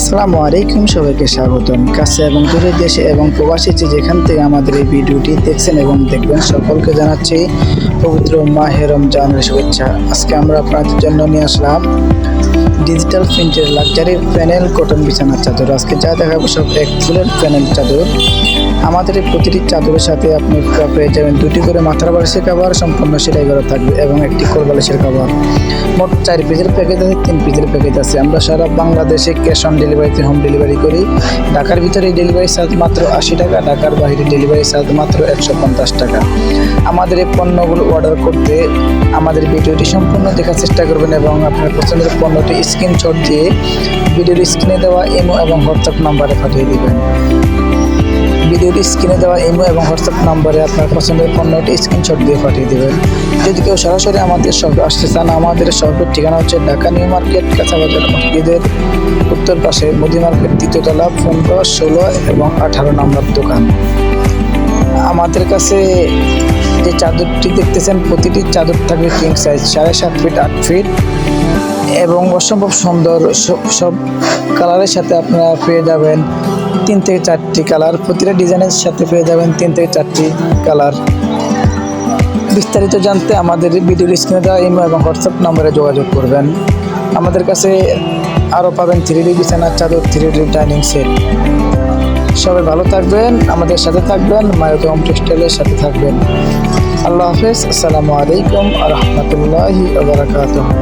আসসালামু আলাইকুম, সবাইকে স্বাগতম। কাছে এবং দূরের দেশে এবং প্রবাসী যে যেখান থেকে আমাদের এই ভিডিওটি দেখছেন এবং দেখবেন, সকলকে জানাচ্ছি পবিত্র মাহে রমজানের শুভেচ্ছা। আজকে আমরা আপনাদের জন্য নিয়ে আসলাম ডিজিটাল প্রিন্টের লাক্সারি প্যানেল কটন বিছানার চাদর। আজকে যা দেখাবো সব এক ফুলের প্যানেল চাদর। আমাদের এই প্রতিটি চাদরের সাথে আপনি পেয়ে যাবেন 2টি করে মাথার বালিশের কভার, সম্পূর্ণ সেলাই করা থাকবে, এবং একটি কোল বালিশের কভার। মোট 4 পিসের প্যাকেজ আছে, 3 পিসের প্যাকেজ আছে। আমরা সারা বাংলাদেশে ক্যাশ অন ডেলিভারিতে হোম ডেলিভারি করি। ঢাকার ভিতরে ডেলিভারি চার্জ মাত্র 80 টাকা, ঢাকার বাইরে ডেলিভারি চার্জ মাত্র 150 টাকা। আমাদের এই পণ্যগুলো অর্ডার করতে আমাদের ভিডিওটি সম্পূর্ণ দেখার চেষ্টা করবেন এবং আপনার পছন্দের পণ্যটি স্ক্রিনশট দিয়ে ভিডিওর স্ক্রিনে দেওয়া ইমো এবং হোয়াটসঅ্যাপ নাম্বারে পাঠিয়ে দেবেন। ভিডিওটি স্ক্রিনে দেওয়া ইমো এবং হোয়াটসঅ্যাপ নাম্বারে আপনার পছন্দের পণ্যটি স্ক্রিনশট দিয়ে পাঠিয়ে দেবেন। যদি কেউ সরাসরি আমাদের শপে আসতে চান, আমাদের শপের ঠিকানা হচ্ছে ঢাকা নিউ মার্কেট, কাঁচাবাজার মসজিদের উত্তর পাশে, মুদি মার্কেট, 3য় তলা, 15, 16 এবং 18 নম্বর দোকান। আমাদের কাছে যে চাদরটি দেখতেছেন, প্রতিটি চাদর থাকবে কিং সাইজ, 7.5 ফিট 8 ফিট এবং অসম্ভব সুন্দর। সব কালারের সাথে আপনারা পেয়ে যাবেন 3 থেকে 4টি কালার। প্রতিটা ডিজাইনের সাথে পেয়ে যাবেন 3 থেকে 4টি কালার। বিস্তারিত জানতে আমাদের ভিডিওর স্ক্রিনে দেওয়া ইমো এবং হোয়াটসঅ্যাপ নম্বরে যোগাযোগ করবেন। আমাদের কাছে আরও পাবেন 3D বিছানার চাদর, 3D ডাইনিং সেট। সবাই ভালো থাকবেন, আমাদের সাথে থাকবেন, মায়াতে হোম টেক্সটাইলের সাথে থাকবেন। আল্লাহ হাফেজ। আসসালামু আলাইকুম ওয়া রাহমাতুল্লাহি ওয়া বারাকাতুহু।